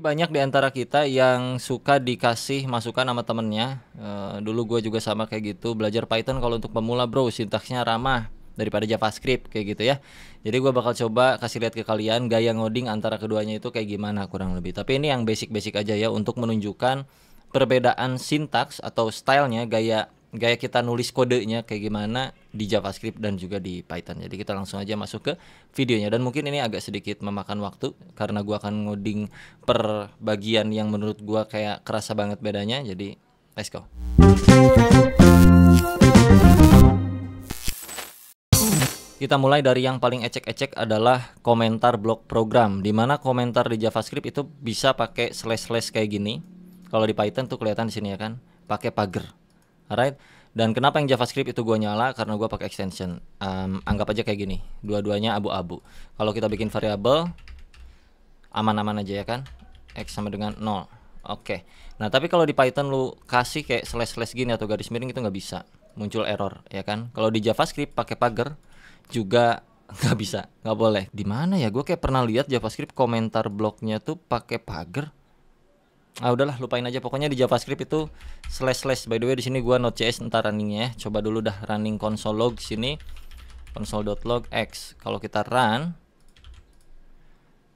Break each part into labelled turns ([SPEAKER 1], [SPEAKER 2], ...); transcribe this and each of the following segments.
[SPEAKER 1] Banyak di antara kita yang suka dikasih masukan sama temennya. Dulu gue juga sama kayak gitu. Belajar Python kalau untuk pemula bro, sintaksnya ramah daripada JavaScript kayak gitu ya. Jadi gue bakal coba kasih lihat ke kalian gaya ngoding antara keduanya itu kayak gimana kurang lebih. Tapi ini yang basic-basic aja ya untuk menunjukkan perbedaan sintaks atau stylenya, gaya kita nulis kodenya kayak gimana di JavaScript dan juga di Python. Jadi kita langsung aja masuk ke videonya. Dan mungkin ini agak sedikit memakan waktu karena gua akan ngoding per bagian yang menurut gua kayak kerasa banget bedanya. Jadi let's go. Kita mulai dari yang paling ecek-ecek adalah komentar blok program, dimana komentar di JavaScript itu bisa pakai slash kayak gini. Kalau di Python tuh kelihatan di sini ya kan, pakai pagar. Alright. Dan kenapa yang JavaScript itu gua nyala? Karena gua pakai extension. Anggap aja kayak gini, dua-duanya abu-abu. Kalau kita bikin variabel aman-aman aja ya kan, x sama dengan 0. Oke. Nah tapi kalau di Python lu kasih kayak slash gini atau garis miring itu nggak bisa, muncul error ya kan. Kalau di JavaScript pakai pagar juga nggak bisa, nggak boleh. Di mana ya? Gue kayak pernah lihat JavaScript komentar bloknya tuh pakai pagar. Udahlah lupain aja, pokoknya di JavaScript itu slash. By the way di sini gua Node.js entar runningnya ya. Coba dulu dah running console log sini, console.log x. Kalau kita run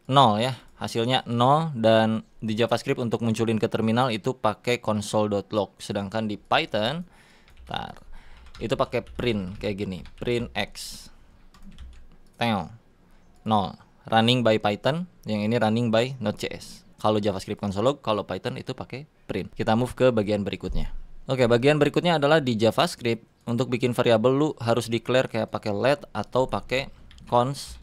[SPEAKER 1] 0 ya, hasilnya 0. Dan di JavaScript untuk munculin ke terminal itu pakai console.log. Sedangkan di Python itu pakai print kayak gini, print x. Tengok 0, running by Python, yang ini running by Node.js. Kalau JavaScript console log, kalau Python itu pakai print. Kita move ke bagian berikutnya. Oke, bagian berikutnya adalah di JavaScript. Untuk bikin variabel lu harus declare kayak pakai let atau pakai const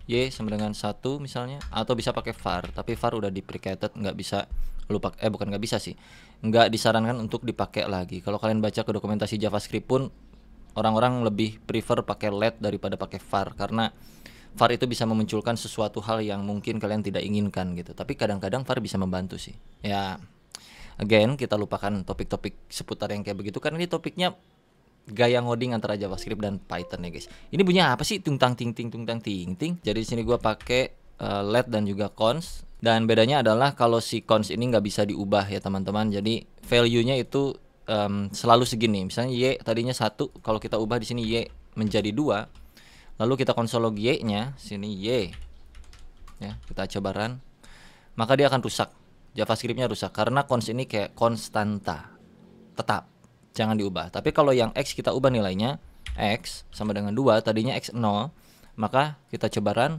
[SPEAKER 1] y sama dengan 1 misalnya, atau bisa pakai var. Tapi var udah deprecated, nggak bisa lu pakai, bukan nggak bisa sih, nggak disarankan untuk dipakai lagi. Kalau kalian baca ke dokumentasi JavaScript pun orang-orang lebih prefer pakai let daripada pakai var, karena var itu bisa memunculkan sesuatu hal yang mungkin kalian tidak inginkan gitu. Tapi kadang-kadang var bisa membantu sih. Ya, again kita lupakan topik-topik seputar yang kayak begitu karena ini topiknya gaya ngoding antara JavaScript dan Python ya guys. Ini bunyinya apa sih? Tungtang ting ting. Jadi di sini gua pakai let dan juga const. Dan bedanya adalah kalau si const ini nggak bisa diubah ya teman-teman. Jadi value-nya itu selalu segini. Misalnya y tadinya 1, kalau kita ubah di sini y menjadi 2. Lalu kita console log y-nya, sini y. Ya, kita coba run. Maka dia akan rusak. JavaScript-nya rusak karena const ini kayak konstanta. Tetap, jangan diubah. Tapi kalau yang x kita ubah nilainya, x sama dengan 2, tadinya x 0, maka kita coba run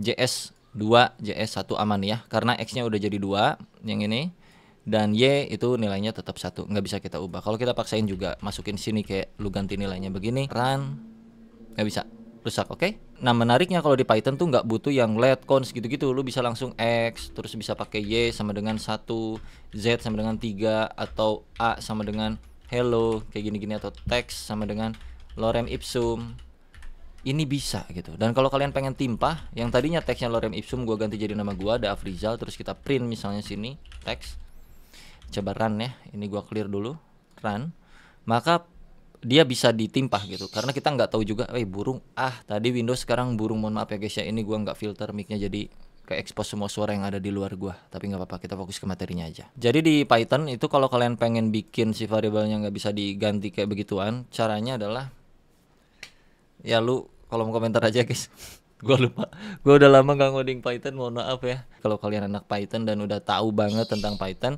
[SPEAKER 1] JS2, JS1 aman ya. Karena x-nya udah jadi 2, yang ini. Dan y itu nilainya tetap 1, nggak bisa kita ubah. Kalau kita paksain juga, masukin sini kayak lu ganti nilainya begini, run, nggak bisa. Rusak, oke? Nah menariknya kalau di Python tuh nggak butuh yang let, const gitu-gitu. Lu bisa langsung x, terus bisa pakai y sama dengan 1, z sama dengan 3, atau a sama dengan hello kayak gini-gini, atau text sama dengan lorem ipsum. Ini bisa gitu. Dan kalau kalian pengen timpah, yang tadinya textnya lorem ipsum gua ganti jadi nama gua, ada Afrizal, terus kita print misalnya sini text. Coba run ya. Ini gua clear dulu, run. Maka dia bisa ditimpah gitu, karena kita nggak tahu juga, burung, tadi Windows sekarang burung, mohon maaf ya guys ya, ini gua nggak filter mic-nya jadi ke expose semua suara yang ada di luar gua, tapi nggak apa-apa, kita fokus ke materinya aja. Jadi di Python itu kalau kalian pengen bikin si variabelnya nggak bisa diganti kayak begituan, caranya adalah ya lu kolom komentar aja guys. Gua lupa, gua udah lama nggak ngoding Python, mohon maaf ya. Kalau kalian anak Python dan udah tahu banget tentang Python,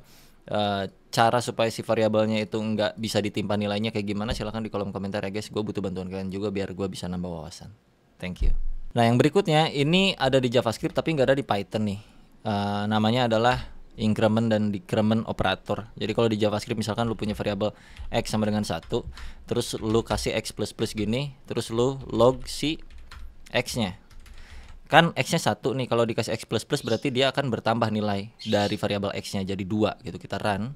[SPEAKER 1] cara supaya si variabelnya itu nggak bisa ditimpa nilainya kayak gimana, silahkan di kolom komentar ya guys. Gue butuh bantuan kalian juga biar gue bisa nambah wawasan. Thank you. Nah yang berikutnya ini ada di JavaScript tapi nggak ada di Python nih. Namanya adalah increment dan decrement operator. Jadi kalau di JavaScript misalkan lu punya variabel x sama dengan 1, terus lu kasih x plus gini, terus lu log si x-nya. Kan x-nya 1 nih, kalau dikasih x plus berarti dia akan bertambah nilai dari variabel x-nya jadi 2 gitu. Kita run.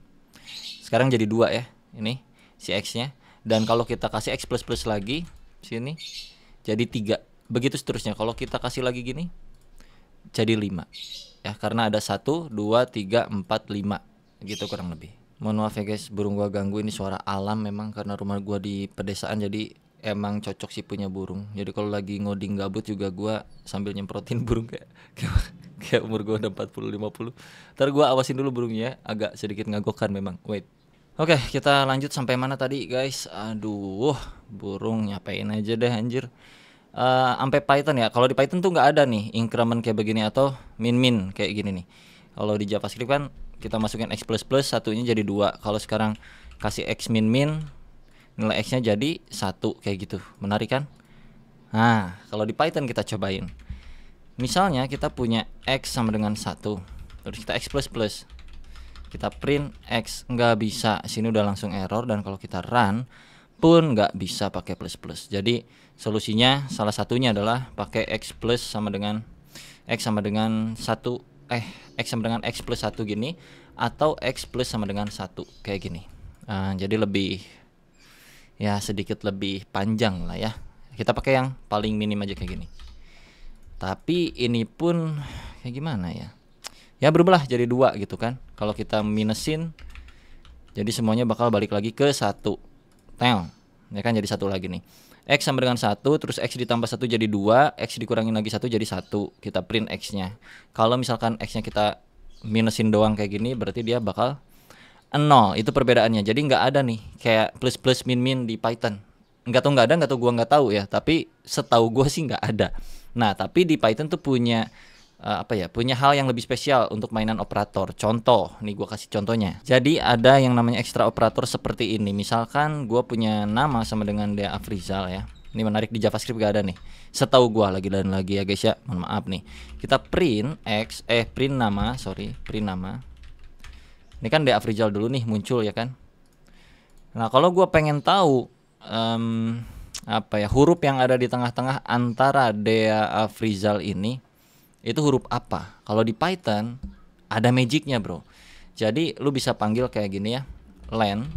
[SPEAKER 1] Sekarang jadi 2 ya, ini si x-nya. Dan kalau kita kasih x plus lagi sini jadi 3. Begitu seterusnya. Kalau kita kasih lagi gini jadi 5. Ya, karena ada 1, 2, 3, 4, 5 gitu kurang lebih. Mohon maaf ya guys, burung gua ganggu, ini suara alam memang karena rumah gua di pedesaan, jadi emang cocok sih punya burung. Jadi kalau lagi ngoding gabut juga gua sambil nyemprotin burung kayak umur gua udah 40 50. Ntar gua awasin dulu burungnya, agak sedikit ngagokan memang. Wait. Oke, kita lanjut sampai mana tadi, guys? Aduh, burung nyapain aja deh anjir. Sampai Python ya. Kalau di Python tuh nggak ada nih increment kayak begini atau min kayak gini nih. Kalau di JavaScript kan kita masukin x++, satunya jadi 2. Kalau sekarang kasih x min, nilai x-nya jadi 1 kayak gitu. Menarik kan? Nah, kalau di Python kita cobain. Misalnya kita punya x sama dengan 1. Terus kita x++. Kita print x, nggak bisa. Sini udah langsung error, dan kalau kita run pun nggak bisa pakai plus. Jadi solusinya salah satunya adalah pakai x sama dengan 1, x sama dengan x plus 1 gini, atau x plus sama dengan 1 kayak gini. Jadi lebih, ya sedikit lebih panjang lah ya. Kita pakai yang paling minim aja kayak gini. Tapi ini pun kayak gimana ya? Ya berubah jadi 2 gitu kan. Kalau kita minusin, jadi semuanya bakal balik lagi ke 1. Ya kan, jadi 1 lagi nih. X sama dengan 1, terus X ditambah 1 jadi 2, X dikurangin lagi 1 jadi 1. Kita print X-nya. Kalau misalkan X-nya kita minusin doang kayak gini, berarti dia bakal 0. Itu perbedaannya. Jadi nggak ada nih kayak plus min di Python. Nggak tahu gua nggak tahu ya. Tapi setahu gua sih nggak ada. Nah, tapi di Python tuh punya punya hal yang lebih spesial untuk mainan operator. Contoh, nih gue kasih contohnya. Jadi ada yang namanya ekstra operator seperti ini. Misalkan gue punya nama sama dengan Dea Afrizal ya. Ini menarik, di JavaScript gak ada nih. Setahu gue lagi dan lagi ya guys ya. Mohon maaf nih. Kita print print nama. Ini kan Dea Afrizal dulu nih muncul ya kan. Nah kalau gue pengen tahu huruf yang ada di tengah-tengah antara Dea Afrizal ini itu huruf apa? Kalau di Python ada magicnya bro. Jadi lu bisa panggil kayak gini ya, len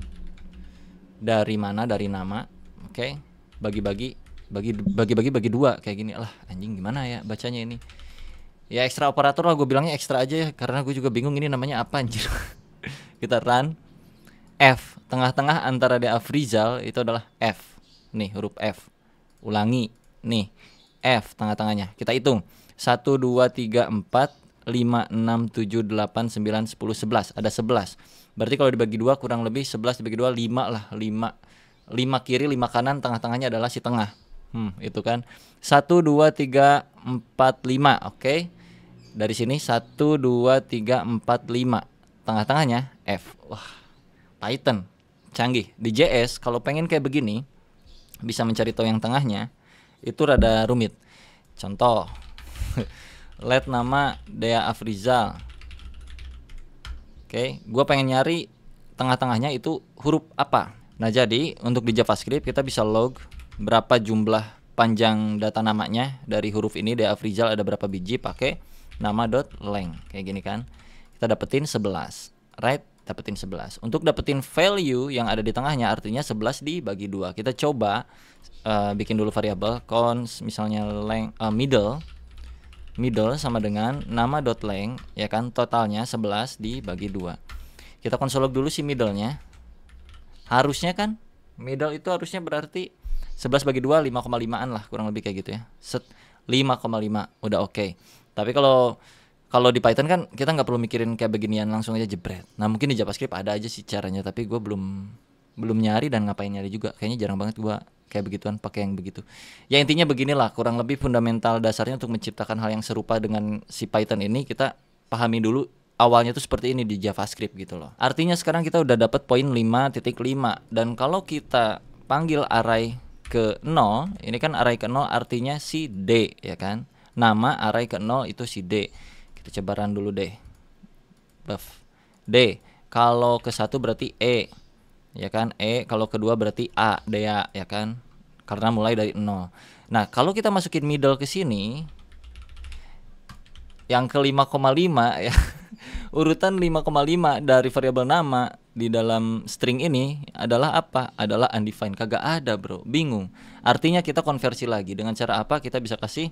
[SPEAKER 1] dari mana, dari nama, oke? Bagi 2 kayak gini. Lah anjing gimana ya bacanya ini? Ya ekstra operator lah, gue bilangnya ekstra aja ya, karena gue juga bingung ini namanya apa anjir. Kita run F, tengah-tengah antara Dea Afrizal itu adalah F. Nih huruf F. Ulangi, nih F tengah-tengahnya. Kita hitung 1, 2, 3, 4, 5, 6, 7, 8, 9, 10, 11. Ada 11. Berarti kalau dibagi 2 kurang lebih 11 dibagi 2 5 lah. 5 kiri, 5 kanan, tengah-tengahnya adalah si tengah. Itu kan 1, 2, 3, 4, 5. Oke. Dari sini 1, 2, 3, 4, 5. Tengah-tengahnya F. Wah, Python canggih. Di JS kalau pengen kayak begini, bisa mencari tahu yang tengahnya, itu rada rumit. Contoh, let nama Dea Afrizal. Oke, gue pengen nyari tengah-tengahnya itu huruf apa. Nah jadi untuk di JavaScript kita bisa log berapa jumlah panjang data namanya dari huruf ini Dea Afrizal ada berapa biji, pakai nama.length kayak gini kan. Kita dapetin 11, right? Dapetin 11. Untuk dapetin value yang ada di tengahnya, artinya 11 dibagi 2. Kita coba bikin dulu variabel cons misalnya length, middle sama dengan nama.length ya kan, totalnya 11 dibagi 2. Kita konsol log dulu si middle-nya. Harusnya kan middle itu harusnya berarti 11 bagi 2 5,5an lah, kurang lebih kayak gitu ya. 5,5 udah oke. Tapi kalau di Python kan kita nggak perlu mikirin kayak beginian, langsung aja jebret. Nah mungkin di JavaScript ada aja sih caranya, tapi gue belum nyari, dan ngapain nyari juga. Kayaknya jarang banget gue kayak begituan pakai yang begitu. Ya intinya beginilah kurang lebih fundamental dasarnya untuk menciptakan hal yang serupa dengan si Python ini. Kita pahami dulu awalnya tuh seperti ini di JavaScript gitu loh. Artinya sekarang kita udah dapat poin 5.5, dan kalau kita panggil array ke 0, ini kan array ke 0 artinya si D ya kan. Nama array ke 0 itu si D. Kita coba run dulu deh. Buff D. Kalau ke 1 berarti E. Ya kan, E. Kalau kedua berarti A, Dea ya kan, karena mulai dari 0. Nah kalau kita masukin middle ke sini, yang ke 5,5 ya, urutan 5,5 dari variabel nama di dalam string ini adalah apa? Adalah undefined. Kagak ada bro, bingung. Artinya kita konversi lagi dengan cara apa? Kita bisa kasih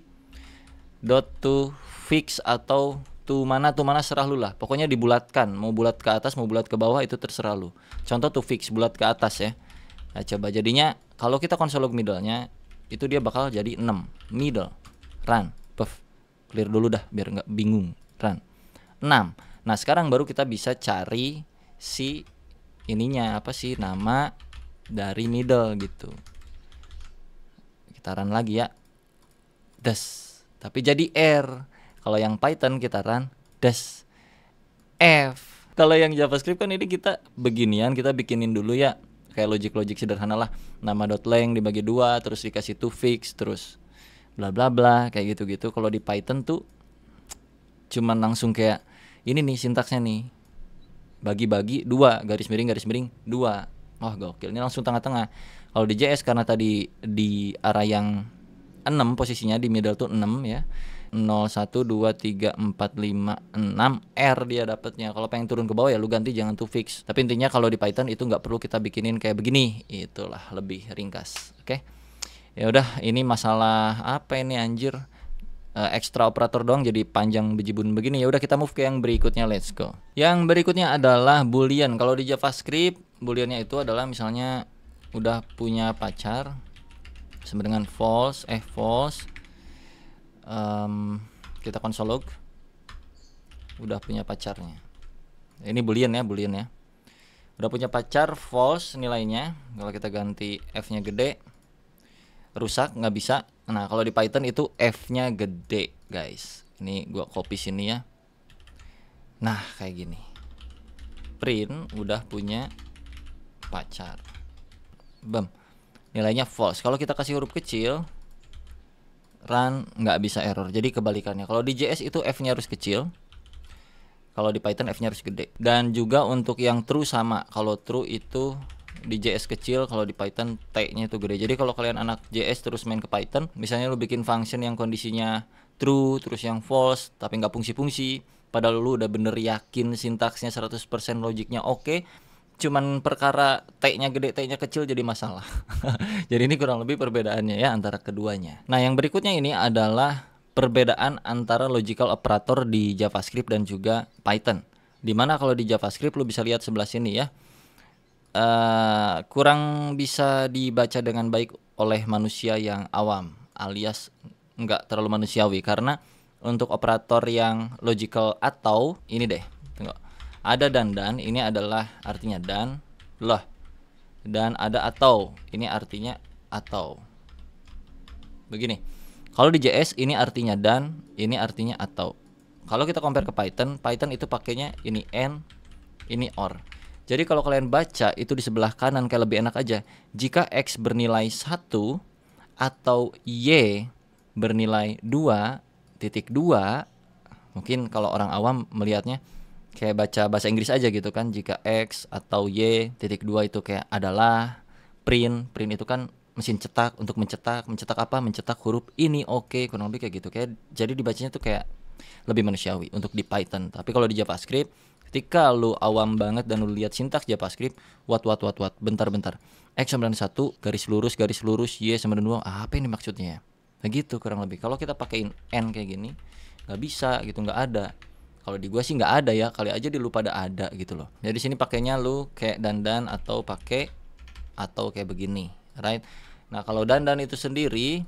[SPEAKER 1] dot to fix atau to mana serah lu lah. Pokoknya dibulatkan, mau bulat ke atas mau bulat ke bawah itu terserah lu. Contoh to fix bulat ke atas ya. Nah, coba jadinya Kalau kita console log middle-nya itu dia bakal jadi 6. Middle, run, puff. Clear dulu dah biar nggak bingung. Run. 6. Nah, sekarang baru kita bisa cari si ininya apa sih nama dari middle gitu. Kita run lagi ya. Des. Tapi jadi R. Kalau yang Python kita run des. F. Kalau yang JavaScript kan ini kita beginian, kita bikinin dulu ya. Kayak logic sederhana lah. Nama.length dibagi 2, terus dikasih to fix, terus bla bla bla kayak gitu-gitu. Kalau di Python tuh cuman langsung kayak ini nih sintaksnya nih. Bagi-bagi 2, garis miring 2. Wah, gokil. Ini langsung tengah-tengah. Kalau di JS karena tadi di arah yang 6 posisinya di middle tuh 6 ya. 0 1 2 3 4 5 6 R dia dapatnya. Kalau pengen turun ke bawah ya lu ganti jangan to fix. Tapi intinya kalau di Python itu nggak perlu kita bikinin kayak begini. Itulah lebih ringkas. Oke. Ya udah, ini masalah apa ini anjir? Ekstra operator doang jadi panjang bejibun begini. Ya udah kita move ke yang berikutnya, let's go. Yang berikutnya adalah boolean. Kalau di JavaScript booleannya itu adalah misalnya udah punya pacar sama dengan false. Kita console log udah punya pacarnya. Ini boolean ya. Udah punya pacar, false nilainya. Kalau kita ganti F-nya gede, rusak, nggak bisa. Nah, kalau di Python itu F-nya gede, guys. Ini gua copy sini ya. Nah, kayak gini. Print udah punya pacar. Bam. Nilainya false. Kalau kita kasih huruf kecil, run nggak bisa error. Jadi kebalikannya. Kalau di JS itu F-nya harus kecil. Kalau di Python F-nya harus gede. Dan juga untuk yang true sama. Kalau true itu di JS kecil, kalau di Python T-nya itu gede. Jadi kalau kalian anak JS terus main ke Python, misalnya lu bikin function yang kondisinya true terus yang false tapi nggak fungsi-fungsi, padahal lu udah bener yakin sintaksnya 100% logiknya oke, cuman perkara T-nya gede, T-nya kecil jadi masalah. Jadi ini kurang lebih perbedaannya ya antara keduanya. Nah, yang berikutnya ini adalah perbedaan antara logical operator di JavaScript dan juga Python. Dimana kalau di JavaScript lu bisa lihat sebelah sini ya. Kurang bisa dibaca dengan baik oleh manusia yang awam, alias nggak terlalu manusiawi, karena untuk operator yang logical atau ini deh, tengok, ada dan ini adalah artinya dan loh, dan ada atau ini artinya atau begini. Kalau di JS ini artinya dan, ini artinya atau. Kalau kita compare ke Python itu pakainya ini and, ini or. Jadi kalau kalian baca itu di sebelah kanan kayak lebih enak aja. Jika X bernilai 1 atau Y bernilai 2.2, mungkin kalau orang awam melihatnya kayak baca bahasa Inggris aja gitu kan. Jika X atau Y.2 itu kayak adalah print itu kan mesin cetak untuk mencetak apa? Mencetak huruf ini oke, kurang lebih kayak gitu. Kayak jadi dibacanya tuh kayak lebih manusiawi untuk di Python. Tapi kalau di JavaScript, ketika lu awam banget dan lu lihat sintaks JavaScript, bentar. X91 garis lurus Y sama dengan 2. Apa ini maksudnya ya? Nah gitu kurang lebih. Kalau kita pakein N kayak gini, nggak bisa gitu, nggak ada. Kalau di gua sih nggak ada ya, kali aja di lu pada ada gitu loh. Jadi sini pakainya lu kayak dan atau pakai atau kayak begini, right? Nah, kalau dan itu sendiri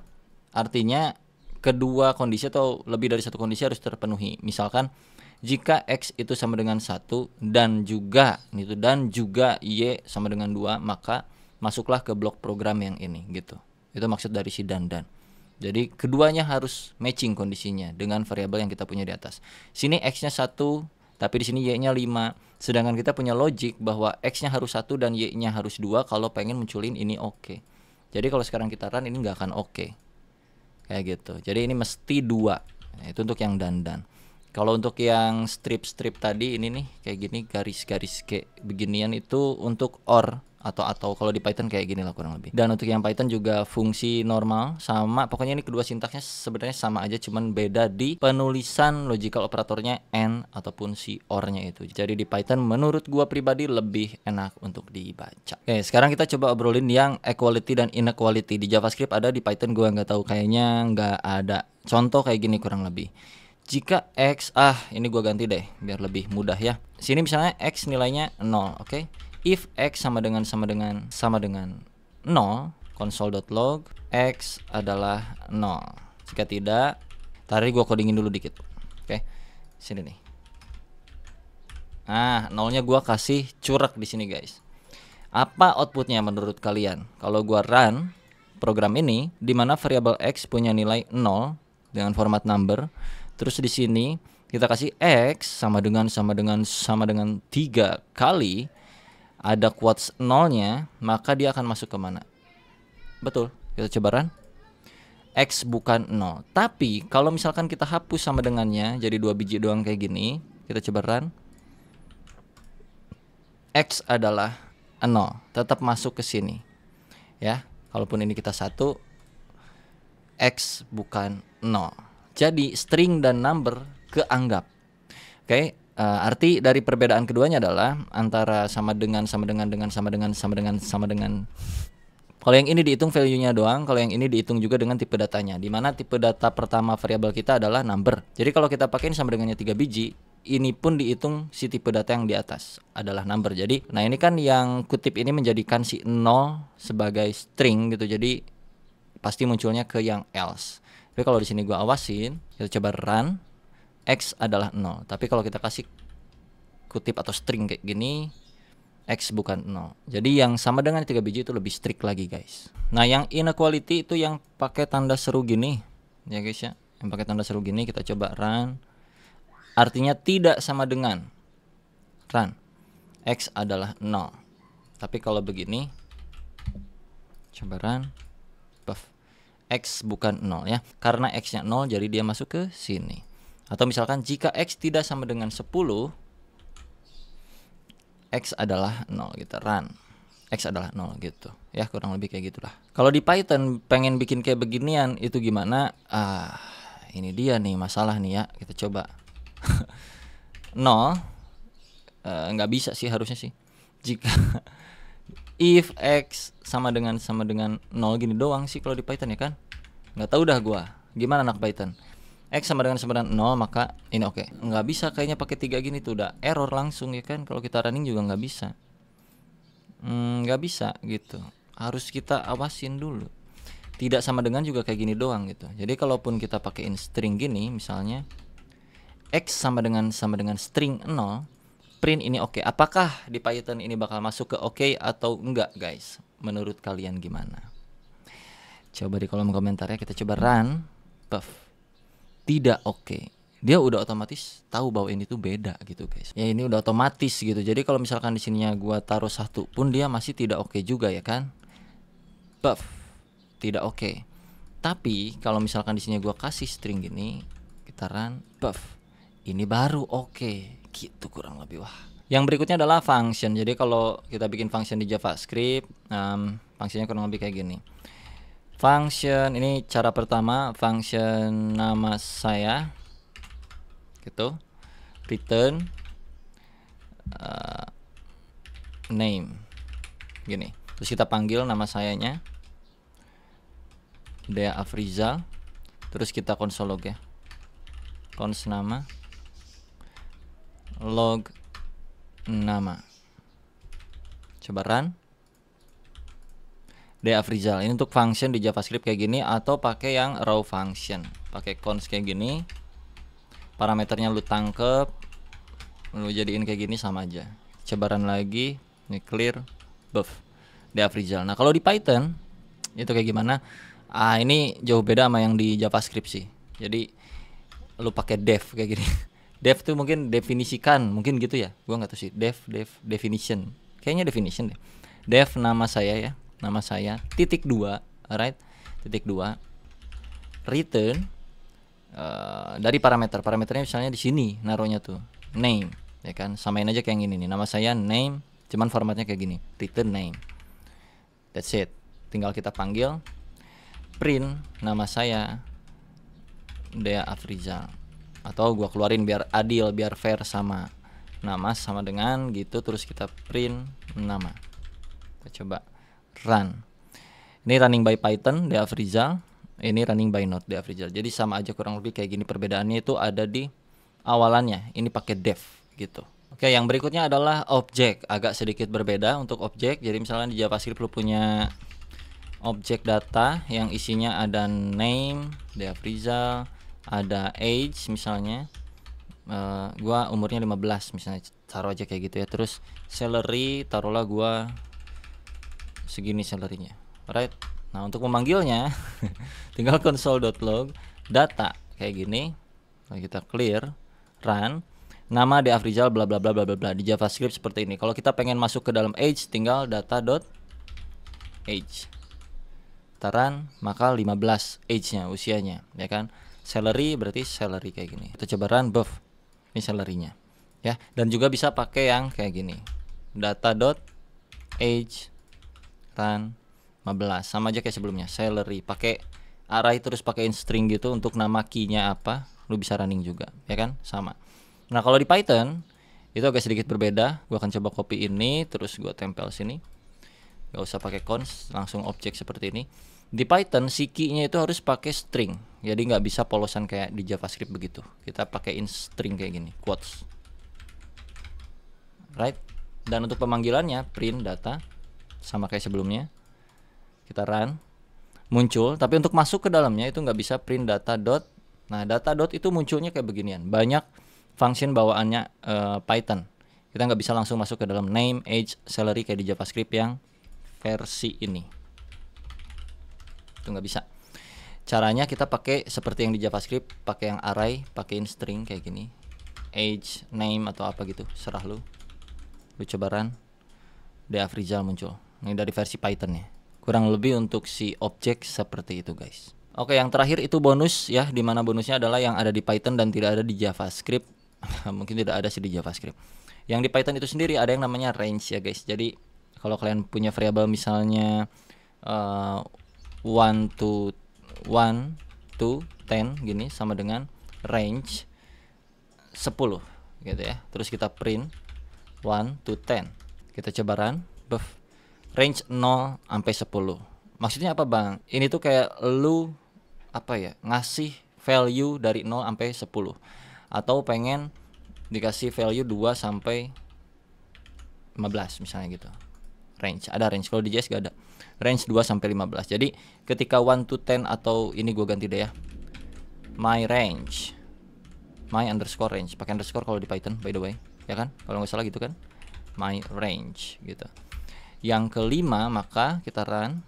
[SPEAKER 1] artinya kedua kondisi atau lebih dari satu kondisi harus terpenuhi. Misalkan jika X itu sama dengan 1 dan juga Y sama dengan 2, maka masuklah ke blok program yang ini gitu. Itu maksud dari si dan. Jadi keduanya harus matching kondisinya dengan variabel yang kita punya di atas. Sini X-nya 1, tapi di sini Y-nya 5. Sedangkan kita punya logic bahwa X-nya harus 1 dan Y-nya harus 2 kalau pengen munculin ini oke. Jadi kalau sekarang kita run ini nggak akan oke. Kayak gitu. Jadi ini mesti 2. Nah, itu untuk yang dan. Kalau untuk yang strip tadi ini nih kayak gini garis-garis kayak beginian itu untuk or atau kalau di Python kayak gini lah kurang lebih. Dan untuk yang Python juga fungsi normal sama, pokoknya ini kedua sintaksnya sebenarnya sama aja, cuman beda di penulisan logical operatornya and ataupun si or-nya itu. Jadi di Python menurut gua pribadi lebih enak untuk dibaca. Oke, sekarang kita coba obrolin yang equality dan inequality. Di JavaScript ada, di Python gua nggak tahu, kayaknya nggak ada. Contoh kayak gini kurang lebih. Jika X, ini gua ganti deh biar lebih mudah ya. Sini misalnya X nilainya 0, oke? If X sama dengan 0, console.log X adalah 0. Jika tidak, tadi gua codingin dulu dikit. Oke. Sini nih. Nah, nolnya gua kasih curak di sini, guys. Apa outputnya menurut kalian? Kalau gua run program ini di mana variabel X punya nilai 0 dengan format number, terus di sini kita kasih X sama dengan 3 kali ada quotes nolnya, maka dia akan masuk ke mana? Betul, kita coba run. X bukan 0. Tapi kalau misalkan kita hapus sama dengannya jadi 2 biji doang kayak gini, kita coba run. X adalah 0, tetap masuk ke sini. Ya, kalaupun ini kita 1, X bukan 0. Jadi string dan number keanggap. Oke, arti dari perbedaan keduanya adalah antara sama dengan. Kalau yang ini dihitung value-nya doang, kalau yang ini dihitung juga dengan tipe datanya. Di mana tipe data pertama variabel kita adalah number. Jadi kalau kita pakai sama dengannya 3 biji, ini pun dihitung si tipe data yang di atas adalah number. Jadi, nah ini kan yang kutip ini menjadikan si 0 sebagai string gitu. Jadi pasti munculnya ke yang else. Tapi kalau di sini gua awasin, kita coba run, X adalah 0. Tapi kalau kita kasih kutip atau string kayak gini, X bukan 0. Jadi yang sama dengan 3 biji itu lebih strict lagi, guys. Nah, yang inequality itu yang pakai tanda seru gini, ya guys ya. Yang pakai tanda seru gini kita coba run. Artinya tidak sama dengan. Run. X adalah 0. Tapi kalau begini, coba run. Buff. X bukan 0 ya. Karena X-nya 0 jadi dia masuk ke sini. Atau misalkan jika X tidak sama dengan 10, X adalah 0 gitu, run. X adalah 0 gitu. Ya, kurang lebih kayak gitulah. Kalau di Python pengen bikin kayak beginian itu gimana? Ini dia nih masalah nih ya. Kita coba. 0 nggak bisa sih harusnya sih. Jika if X sama dengan 0 gini doang sih kalau di Python ya kan. Nggak tahu dah gua. Gimana anak Python? X sama dengan 0, maka ini oke. Nggak bisa kayaknya pakai 3 gini tuh udah error langsung ya kan. Kalau kita running juga nggak bisa. Nggak bisa gitu. Harus kita awasin dulu. Tidak sama dengan juga kayak gini doang gitu. Jadi kalaupun kita pakein string gini misalnya X sama dengan string 0, print ini oke. Apakah di Python ini bakal masuk ke oke atau enggak, guys? Menurut kalian gimana? Coba di kolom komentar ya. Kita coba run. Puff. Tidak oke. Dia udah otomatis tahu bahwa ini tuh beda gitu, guys. Ya ini udah otomatis gitu. Jadi kalau misalkan di sininya gua taruh 1 pun dia masih tidak oke juga ya kan? Puff. Tidak oke. Tapi kalau misalkan di sini gua kasih string gini, kita run. Puff. Ini baru oke. Gitu kurang lebih. Wah. Yang berikutnya adalah function. Jadi kalau kita bikin function di JavaScript, fungsinya kurang lebih kayak gini. Function ini cara pertama, function nama saya gitu, return name gini. Terus kita panggil nama sayanya Dea Afrizal. Terus kita console log ya, cons nama, log nama. Coba run. Dea Afrizal. Ini untuk function di JavaScript kayak gini, atau pakai yang raw function. Pakai cons kayak gini. Parameternya lu tangkep, lu jadiin kayak gini sama aja. Coba run lagi. Ini clear. Buff. Dea Afrizal. Nah, kalau di Python itu kayak gimana? Ini jauh beda sama yang di JavaScript sih. Jadi lu pakai def kayak gini. Def tuh mungkin definisikan, mungkin gitu ya. Gua nggak tahu sih. Definition. Kayaknya definition deh. Def nama saya ya. Nama saya .2, alright, .2 return dari parameternya misalnya di sini naruhnya tuh name ya kan, samain aja kayak yang ini nih, nama saya name, cuman formatnya kayak gini, return name, that's it. Tinggal kita panggil print nama saya Dea Afrizal, atau gua keluarin biar adil, biar fair, sama nama sama dengan gitu, terus kita print nama. Kita coba run. Ini running by Python Dea Afrizal, ini running by Node Dea Afrizal. Jadi sama aja kurang lebih kayak gini. Perbedaannya itu ada di awalannya. Ini pakai def gitu. Oke, yang berikutnya adalah objek. Agak sedikit berbeda untuk objek. Jadi misalnya di JavaScript lu punya objek data yang isinya ada name, Deafrizal, ada age misalnya, gua umurnya 15 misalnya, taruh aja kayak gitu ya. Terus salary, taruhlah gua segini salarynya, right? Nah untuk memanggilnya tinggal console.log data kayak gini. Nah, kita clear, run, nama Deafrizal bla bla bla bla bla bla di JavaScript seperti ini. Kalau kita pengen masuk ke dalam age, tinggal data.age. Taran, maka 15 age-nya, usianya, ya kan. Salary berarti salary kayak gini. Kita coba run buff. Ini salary-nya. Ya, dan juga bisa pakai yang kayak gini. Data.age run 15, sama aja kayak sebelumnya. Salary pakai array terus pakein string gitu untuk nama key-nya apa, lu bisa running juga, ya kan? Sama. Nah, kalau di Python itu agak sedikit berbeda. Gua akan coba copy ini terus gua tempel sini. Gak usah pakai cons, langsung objek seperti ini. Di Python si key-nya itu harus pakai string, jadi nggak bisa polosan kayak di JavaScript begitu. Kita pakaiin string kayak gini, quotes, right? Dan untuk pemanggilannya print data sama kayak sebelumnya. Kita run, muncul. Tapi untuk masuk ke dalamnya itu nggak bisa print data dot. Nah data dot itu munculnya kayak beginian. Banyak function bawaannya Python. Kita nggak bisa langsung masuk ke dalam name, age, salary kayak di JavaScript yang versi ini. Itu nggak bisa. Caranya kita pakai seperti yang di JavaScript, pakai yang array, pakein string kayak gini, age, name atau apa gitu, serah lu. Lu coba run, Deafrizal muncul. Ini dari versi Python ya. Kurang lebih untuk si objek seperti itu guys. Oke, yang terakhir itu bonus ya, dimana bonusnya adalah yang ada di Python dan tidak ada di JavaScript. Mungkin tidak ada sih di JavaScript. Yang di Python itu sendiri ada yang namanya range ya guys. Jadi kalau kalian punya variabel misalnya 1 to 10 gini, sama dengan range 10 gitu ya. Terus kita print 1 to 10. Kita coba run, buff, range 0 sampai 10. Maksudnya apa bang? Ini tuh kayak lu apa ya, ngasih value dari 0 sampai 10, atau pengen dikasih value 2 sampai 15 misalnya gitu. Range, ada range. Kalau di JS gak ada range 2 sampai 15. Jadi ketika 1 to 10 atau ini gue ganti deh ya, my range, my underscore range, pakai underscore kalau di Python by the way, ya kan? Kalau nggak salah gitu kan, my range gitu. Yang kelima maka kita run.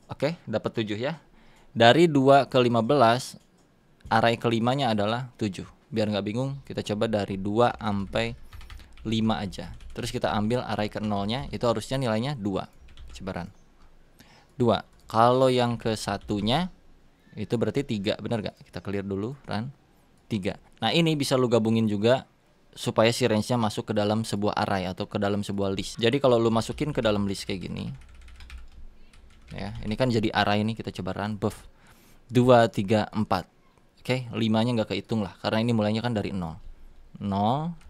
[SPEAKER 1] Oke, dapat 7 ya. Dari 2 ke 15, array kelimanya adalah 7. Biar nggak bingung, kita coba dari 2 sampai 5 aja. Terus kita ambil array ke 0-nya, itu harusnya nilainya 2. Coba run. 2. Kalau yang ke satunya itu berarti 3, bener gak? Kita clear dulu, run. 3. Nah ini bisa lu gabungin juga supaya si range-nya masuk ke dalam sebuah array atau ke dalam sebuah list. Jadi kalau lu masukin ke dalam list kayak gini, ya, ini kan jadi array ini, kita coba run, buff, 2, 3, 4. Oke, 5-nya nggak kehitung lah, karena ini mulainya kan dari 0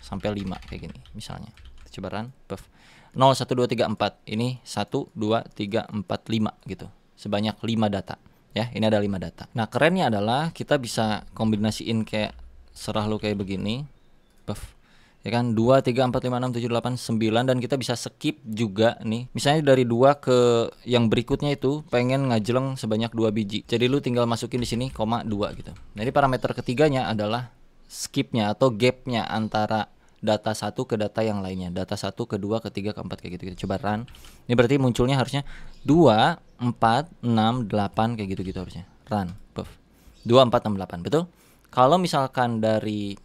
[SPEAKER 1] sampai 5 kayak gini misalnya. Kita coba run, buff, 0, 1, 2, 3, 4. Ini 1, 2, 3, 4, 5 gitu. Sebanyak 5 data. Ya, ini ada 5 data. Nah, kerennya adalah kita bisa kombinasiin kayak serah lu kayak begini. Buff. Ya kan, 2, 3, 4, 5, 6, 7, 8, 9, dan kita bisa skip juga nih. Misalnya dari 2 ke yang berikutnya itu pengen ngajeleng sebanyak 2 biji. Jadi lu tinggal masukin di sini, 2 gitu. Jadi parameter ketiganya adalah skipnya atau gapnya antara data 1 ke data yang lainnya. Data 1 ke 2 ke 3 ke 4 kayak gitu. Kita coba run. Ini berarti munculnya harusnya 2, 4, 6, 8 kayak gitu-gitu harusnya. Run, buff. 2, 4, 6, 8, betul? Kalau misalkan dari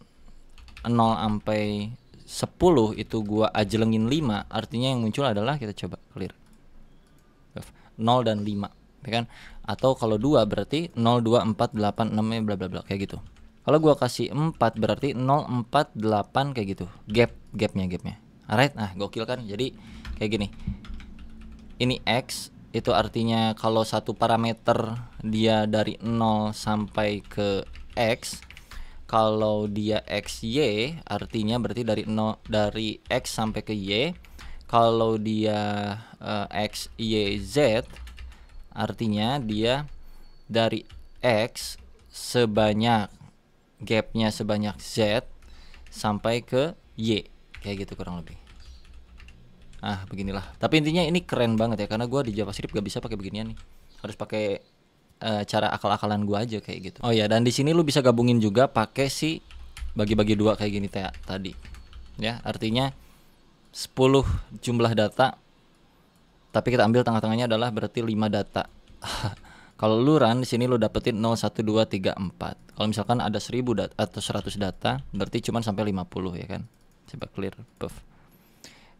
[SPEAKER 1] 0 sampai 10 itu gua ajelengin 5, artinya yang muncul adalah, kita coba clear, 0 dan 5, ya kan? Atau kalau 2 berarti 0, 2, 4, 8, 6 bla bla bla kayak gitu. Kalau gua kasih 4 berarti 0, 4, 8 kayak gitu. Gapnya. Alright, nah gokil kan? Jadi kayak gini. Ini X, itu artinya kalau satu parameter dia dari 0 sampai ke X. Kalau dia XY artinya berarti dari X sampai ke Y. Kalau dia XYZ artinya dia dari X sebanyak gapnya sebanyak Z sampai ke Y, kayak gitu kurang lebih. Beginilah. Tapi intinya ini keren banget ya, karena gue di JavaScript gak bisa pakai beginian nih. Harus pakai cara akal-akalan gue aja kayak gitu. Oh ya, dan di sini lu bisa gabungin juga pakai si bagi-bagi dua kayak gini tadi. Ya, artinya 10 jumlah data, tapi kita ambil tengah-tengahnya adalah berarti 5 data. Kalau lu run di sini lu dapetin 0, 1, 2, 3, 4. Kalau misalkan ada 1000 data atau 100 data, berarti cuman sampai 50 ya kan. Coba clear puff.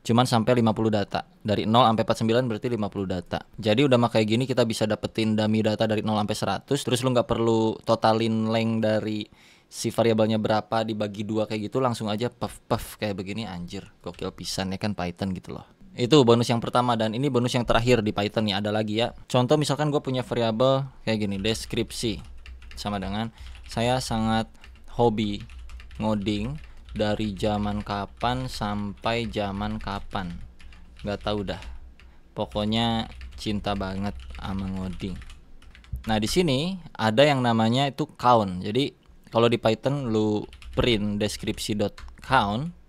[SPEAKER 1] Cuman sampai 50 data. Dari 0 sampai 49 berarti 50 data. Jadi udah kayak gini kita bisa dapetin dummy data dari 0 sampai 100. Terus lu nggak perlu totalin length dari si variabelnya berapa dibagi 2 kayak gitu, langsung aja puff kayak begini. Anjir, gokil pisan ya kan Python gitu loh. Itu bonus yang pertama, dan ini bonus yang terakhir di Python nih. Ada lagi ya. Contoh misalkan gue punya variabel kayak gini, deskripsi, sama dengan saya sangat hobi ngoding dari zaman kapan sampai zaman kapan. Gak tahu dah. Pokoknya cinta banget sama ngoding. Nah, di sini ada yang namanya itu count. Jadi kalau di Python lu print deskripsi.count,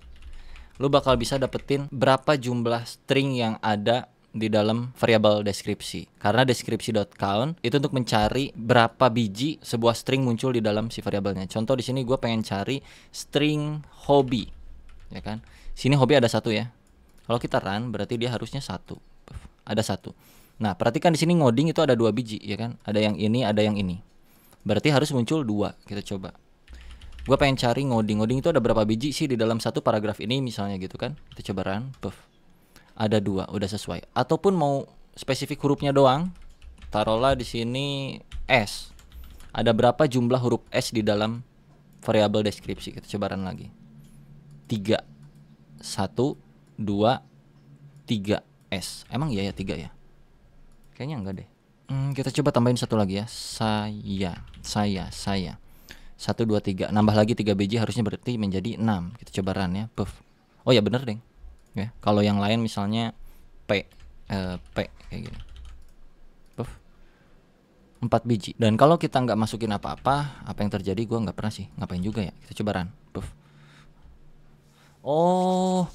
[SPEAKER 1] lu bakal bisa dapetin berapa jumlah string yang ada di dalam variabel deskripsi. Karena deskripsi.count itu untuk mencari berapa biji sebuah string muncul di dalam si variabelnya. Contoh di sini gue pengen cari string hobby, ya kan? Sini hobby ada 1 ya. Kalau kita run berarti dia harusnya 1. Ada 1. Nah, perhatikan di sini ngoding itu ada 2 biji, ya kan? Ada yang ini, ada yang ini. Berarti harus muncul 2. Kita coba. Gue pengen cari ngoding itu ada berapa biji sih di dalam satu paragraf ini misalnya gitu kan. Kita coba run, puff. Ada 2, udah sesuai. Ataupun mau spesifik hurufnya doang, taruhlah di sini S. Ada berapa jumlah huruf S di dalam variabel deskripsi? Kita coba run lagi. 3. 1, 2, 3 S. Emang iya ya 3 ya? Kayaknya enggak deh. Kita coba tambahin 1 lagi ya. Saya. 1, 2, 3. Nambah lagi 3 biji, harusnya berarti menjadi 6. Kita coba run ya. Puff. Oh ya bener deh. Ya, kalau yang lain misalnya P kayak gini. Puff. 4 biji. Dan kalau kita nggak masukin apa-apa, apa yang terjadi? Gua nggak pernah sih. Ngapain juga ya? Kita coba run. Puff. Oh,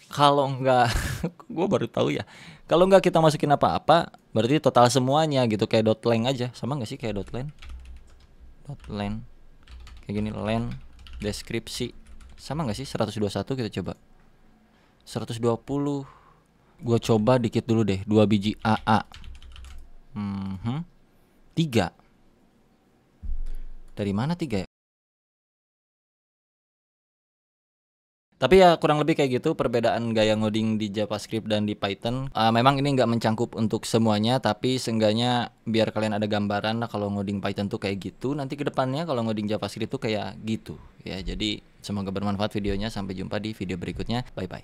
[SPEAKER 1] kalau nggak gue baru tahu ya. Kalau nggak kita masukin apa-apa, berarti total semuanya gitu, kayak .lang aja. Sama nggak sih kayak .lang? .lang kayak gini, len deskripsi sama nggak sih? 121 kita coba. 120. Gua coba dikit dulu deh. 2 biji AA. 3. Dari mana 3 ya? Tapi ya kurang lebih kayak gitu perbedaan gaya ngoding di JavaScript dan di Python. Memang ini nggak mencangkup untuk semuanya, tapi seenggaknya biar kalian ada gambaran lah kalau ngoding Python tuh kayak gitu. Nanti ke depannya kalau ngoding JavaScript tuh kayak gitu. Ya, jadi semoga bermanfaat videonya. Sampai jumpa di video berikutnya. Bye bye.